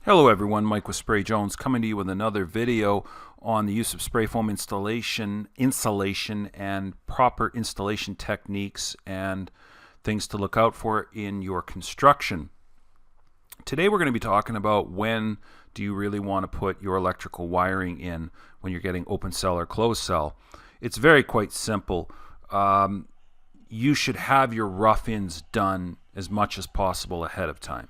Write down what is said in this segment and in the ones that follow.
Hello everyone, Mike with Spray Jones coming to you with another video on the use of spray foam insulation and proper installation techniques and things to look out for in your construction. Today we're going to be talking about when do you really want to put your electrical wiring in when you're getting open cell or closed cell. It's very quite simple. You should have your rough-ins done as much as possible ahead of time.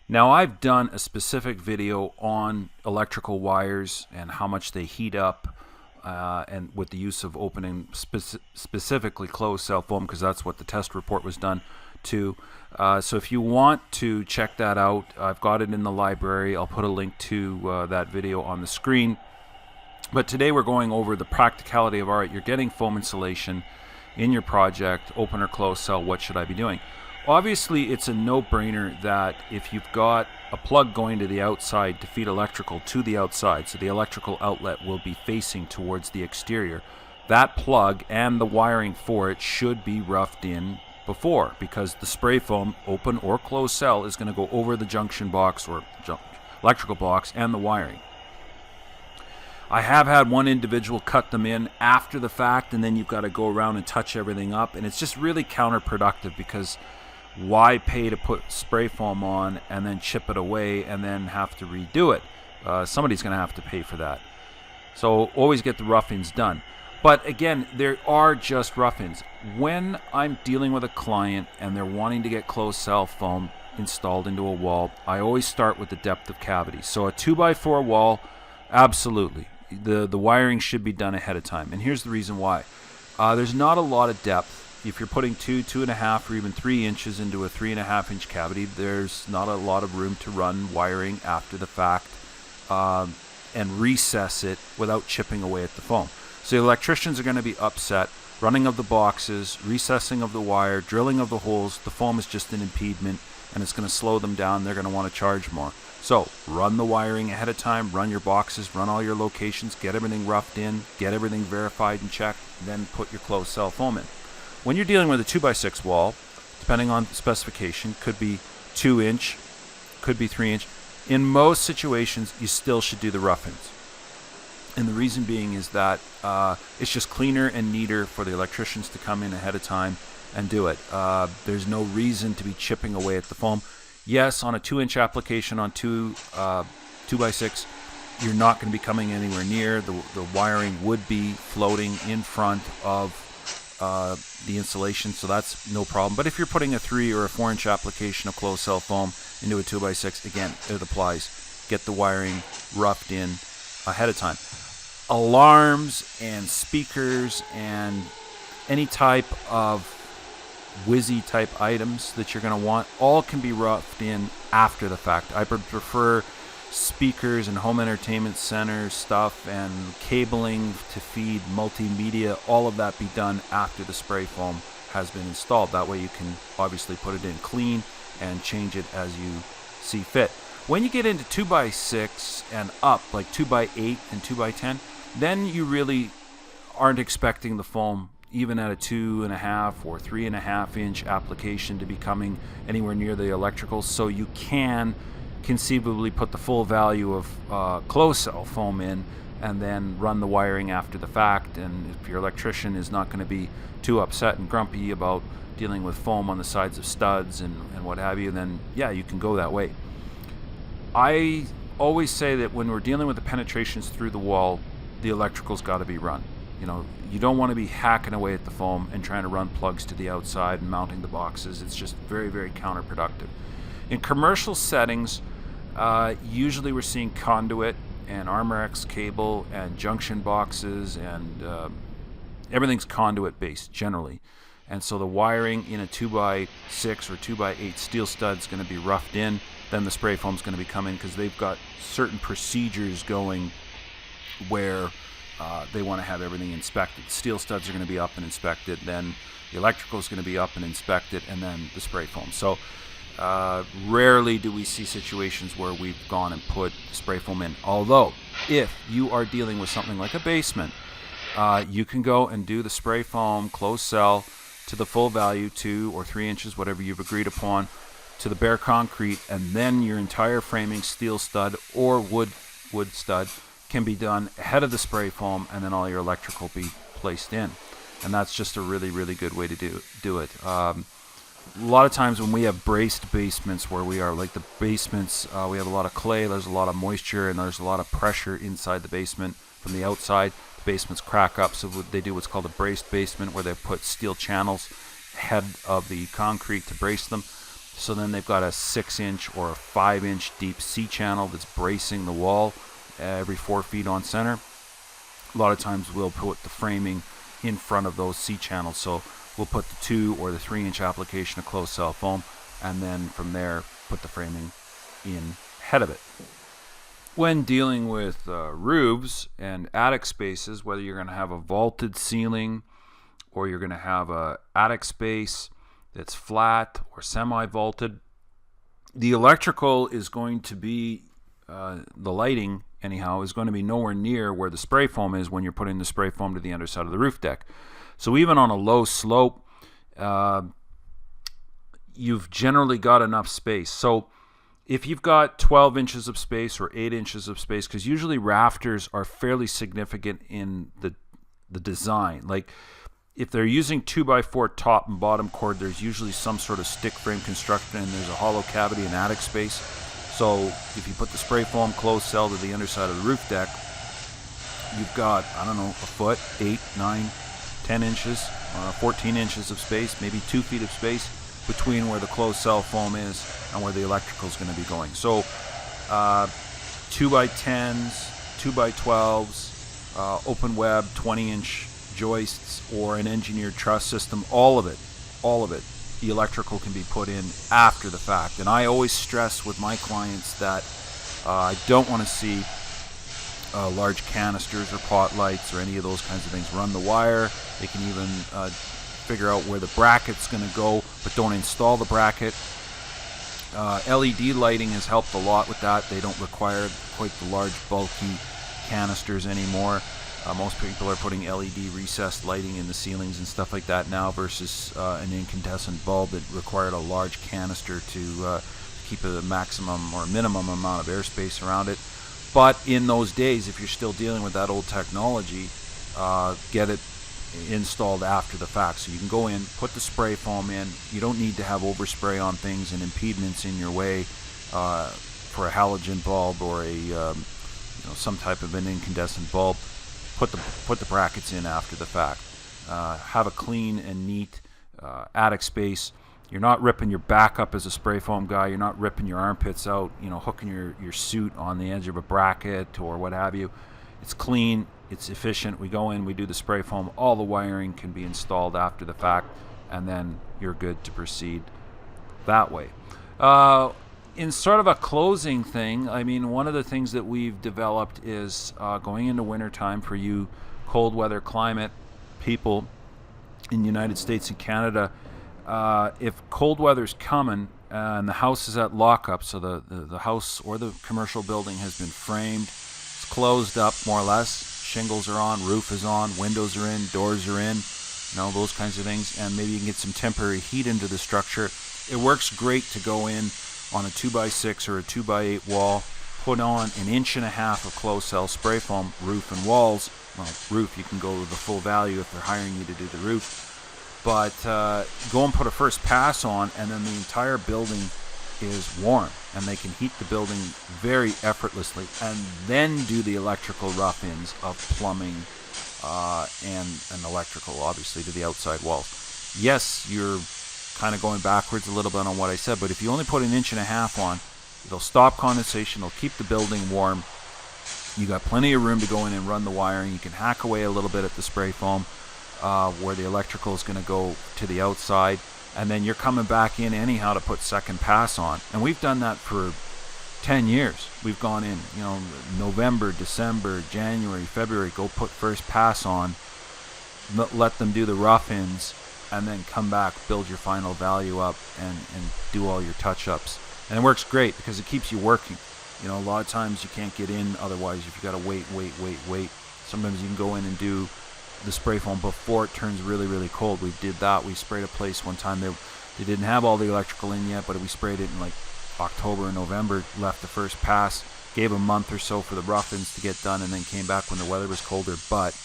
Now, I've done a specific video on electrical wires and how much they heat up and with the use of opening specifically closed cell foam, because that's what the test report was done to. So if you want to check that out, I've got it in the library. I'll put a link to that video on the screen. But today we're going over the practicality of, all right, you're getting foam insulation in your project, open or closed cell, what should I be doing? Obviously, it's a no-brainer that if you've got a plug going to the outside to feed electrical to the outside, so the electrical outlet will be facing towards the exterior, that plug and the wiring for it should be roughed in before, because the spray foam, open or closed cell, is going to go over the junction box or electrical box and the wiring. I have had one individual cut them in after the fact, and then you've got to go around and touch everything up, and it's just really counterproductive, because why pay to put spray foam on and then chip it away and then have to redo it? Somebody's going to have to pay for that. So always get the rough-ins done. But again, there are just rough-ins. When I'm dealing with a client and they're wanting to get closed cell foam installed into a wall, I always start with the depth of cavity. So a 2x4 wall, absolutely. The wiring should be done ahead of time. And here's the reason why. There's not a lot of depth. If you're putting 2.5, or even 3 inches into a 3.5-inch cavity, there's not a lot of room to run wiring after the fact and recess it without chipping away at the foam. So the electricians are going to be upset. Running of the boxes, recessing of the wire, drilling of the holes, the foam is just an impediment, and it's going to slow them down. They're going to want to charge more. So run the wiring ahead of time, run your boxes, run all your locations, get everything roughed in, get everything verified and checked, then put your closed cell foam in. When you're dealing with a 2x6 wall, depending on specification, could be 2-inch, could be 3-inch. In most situations, you still should do the rough-ins. And the reason being is that it's just cleaner and neater for the electricians to come in ahead of time and do it. There's no reason to be chipping away at the foam. Yes, on a 2-inch application on 2x6, you're not going to be coming anywhere near. The wiring would be floating in front of the insulation, so that's no problem. But if you're putting a 3 or a 4-inch application of closed cell foam into a 2x6, again, it applies. Get the wiring roughed in ahead of time. Alarms and speakers and any type of whizzy type items that you're going to want all can be roughed in after the fact. I prefer speakers and home entertainment center stuff and cabling to feed multimedia, all of that be done after the spray foam has been installed. That way you can obviously put it in clean and change it as you see fit. When you get into 2x6 and up, like 2x8 and 2x10, then you really aren't expecting the foam, even at a 2.5 or 3.5-inch application, to be coming anywhere near the electrical, so you can conceivably put the full value of closed cell foam in and then run the wiring after the fact. And if your electrician is not going to be too upset and grumpy about dealing with foam on the sides of studs and what have you, then yeah, you can go that way. I always say that when we're dealing with the penetrations through the wall, the electrical's got to be run. You know, you don't want to be hacking away at the foam and trying to run plugs to the outside and mounting the boxes. It's just very, very counterproductive. In commercial settings, usually we're seeing conduit and Armor-X cable and junction boxes, and everything's conduit based generally. And so the wiring in a 2x6 or 2x8 steel stud is going to be roughed in. Then the spray foam is going to be coming, because they've got certain procedures going where they want to have everything inspected. Steel studs are going to be up and inspected, then the electrical is going to be up and inspected, and then the spray foam. So rarely do we see situations where we've gone and put spray foam in. Although, if you are dealing with something like a basement, you can go and do the spray foam closed cell to the full value, 2 or 3 inches, whatever you've agreed upon, to the bare concrete, and then your entire framing, steel stud or wood stud, can be done ahead of the spray foam, and then all your electrical be placed in. And that's just a really, really good way to do it. A lot of times when we have braced basements where we are, like the basements, we have a lot of clay, there's a lot of moisture, and there's a lot of pressure inside the basement from the outside. The basements crack up, so they do what's called a braced basement, where they put steel channels ahead of the concrete to brace them. So then they've got a 6-inch or a 5-inch deep C-channel that's bracing the wall every 4 feet on center. A lot of times we'll put the framing in front of those C-channels. So we'll put the 2 or the 3-inch application of closed cell foam, and then from there put the framing in ahead of it. When dealing with roofs and attic spaces, whether you're going to have a vaulted ceiling or you're going to have a attic space that's flat or semi-vaulted, the electrical is going to be, the lighting anyhow, is going to be nowhere near where the spray foam is when you're putting the spray foam to the underside of the roof deck. So even on a low slope, you've generally got enough space. So if you've got 12 inches of space or 8 inches of space, because usually rafters are fairly significant in the design. Like if they're using 2x4 top and bottom cord, there's usually some sort of stick frame construction, and there's a hollow cavity and attic space. So if you put the spray foam closed cell to the underside of the roof deck, you've got, I don't know, a foot, 8, 9, 10 inches, 14 inches of space, maybe 2 feet of space between where the closed cell foam is and where the electrical is going to be going. So 2x10s, 2x12s, open web, 20-inch joists, or an engineered truss system, all of it, the electrical can be put in after the fact. And I always stress with my clients that I don't want to see large canisters or pot lights or any of those kinds of things. Run the wire. They can even figure out where the bracket's going to go, but don't install the bracket. LED lighting has helped a lot with that. They don't require quite the large, bulky canisters anymore. Most people are putting LED recessed lighting in the ceilings and stuff like that now versus an incandescent bulb that required a large canister to keep a maximum or minimum amount of airspace around it. But in those days, if you're still dealing with that old technology, get it installed after the fact. So you can go in, put the spray foam in. You don't need to have overspray on things and impedance in your way for a halogen bulb or a some type of an incandescent bulb. Put the brackets in after the fact. Have a clean and neat attic space. You're not ripping your back up as a spray foam guy. You're not ripping your armpits out, hooking your suit on the edge of a bracket or what have you. It's clean. It's efficient. We go in, we do the spray foam. All the wiring can be installed after the fact, and then you're good to proceed that way. In sort of a closing thing, I mean, one of the things that we've developed is going into wintertime for you cold weather climate people in the United States and Canada. If cold weather's coming and the house is at lockup, so the house or the commercial building has been framed, it's closed up more or less, shingles are on, roof is on, windows are in, doors are in, those kinds of things, and maybe you can get some temporary heat into the structure. It works great to go in on a 2x6 or a 2x8 wall, put on 1.5 inches of closed cell spray foam, roof and walls. Well, roof, you can go with the full value if they're hiring you to do the roof. But go and put a first pass on, and then the entire building is warm, and they can heat the building very effortlessly, and then do the electrical rough-ins of plumbing and electrical, obviously, to the outside walls. Yes, you're kind of going backwards a little bit on what I said, but if you only put 1.5 inches on, it'll stop condensation, it'll keep the building warm. You got plenty of room to go in and run the wiring. You can hack away a little bit at the spray foam where the electrical is going to go to the outside, and then you're coming back in anyhow to put second pass on. And we've done that for 10 years. We've gone in, November, December, January, February, go put first pass on, let them do the rough-ins, and then come back, build your final value up, and do all your touch-ups. And it works great because it keeps you working. A lot of times you can't get in otherwise if you got to wait. Sometimes you can go in and do the spray foam before it turns really, really cold. We did that. We sprayed a place one time. They didn't have all the electrical in yet, but we sprayed it in like October and November, left the first pass, gave a month or so for the rough-ins to get done, and then came back when the weather was colder, but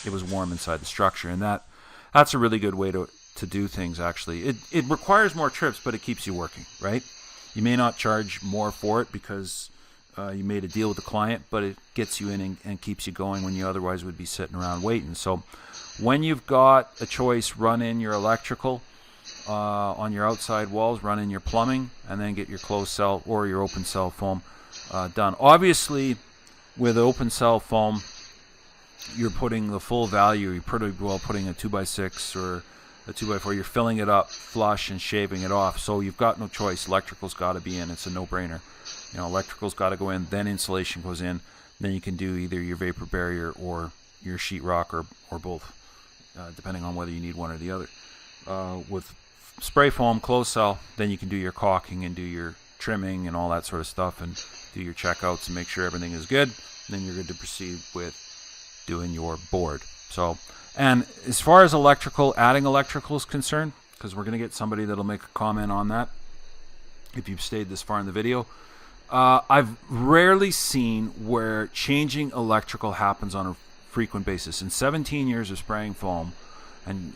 it was warm inside the structure. And that's a really good way to do things, actually. It requires more trips, but it keeps you working, right? You may not charge more for it because you made a deal with the client, but it gets you in and keeps you going when you otherwise would be sitting around waiting. So when you've got a choice, run in your electrical on your outside walls, run in your plumbing, and then get your closed cell or your open cell foam done. Obviously, with open cell foam, you're putting the full value. You're pretty well putting a 2x6 or a 2x4. You're filling it up flush and shaving it off. So you've got no choice. Electrical's got to be in. It's a no-brainer. You know, electrical's got to go in. Then insulation goes in. Then you can do either your vapor barrier or your sheetrock or both, depending on whether you need one or the other. With spray foam, closed cell, then you can do your caulking and do your trimming and all that sort of stuff, and do your checkouts and make sure everything is good. Then you're good to proceed with doing your board. So, and as far as electrical, adding electrical is concerned, because we're going to get somebody that'll make a comment on that if you've stayed this far in the video, I've rarely seen where changing electrical happens on a frequent basis. In 17 years of spraying foam and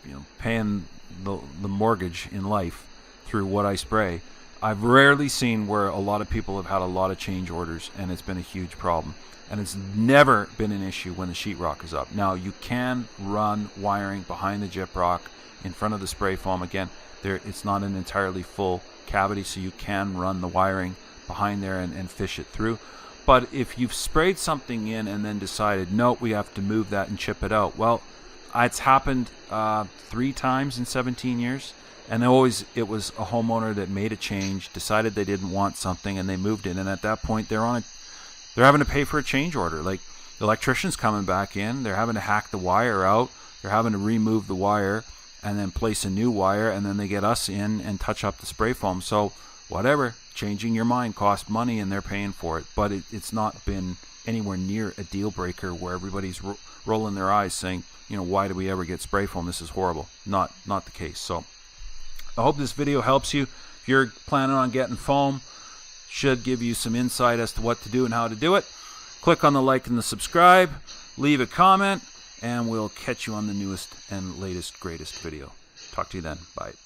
you know, paying the mortgage in life through what I spray, I've rarely seen where a lot of people have had a lot of change orders and it's been a huge problem. And it's never been an issue when the sheetrock is up. Now, you can run wiring behind the gyprock in front of the spray foam. Again, it's not an entirely full cavity, so you can run the wiring behind there and fish it through. But if you've sprayed something in and then decided, no, we have to move that and chip it out, well, it's happened 3 times in 17 years. And always it was a homeowner that made a change, decided they didn't want something, and they moved it. And at that point, they're having to pay for a change order. Like, the electrician's coming back in, they're having to hack the wire out, they're having to remove the wire and then place a new wire, and then they get us in and touch up the spray foam. So whatever, changing your mind cost money and they're paying for it. But it's not been anywhere near a deal breaker where everybody's rolling their eyes saying, you know, why do we ever get spray foam? This is horrible. Not the case. So I hope this video helps you. If you're planning on getting foam, should give you some insight as to what to do and how to do it. Click on the like and the subscribe, leave a comment, and we'll catch you on the newest and latest, greatest video. Talk to you then. Bye.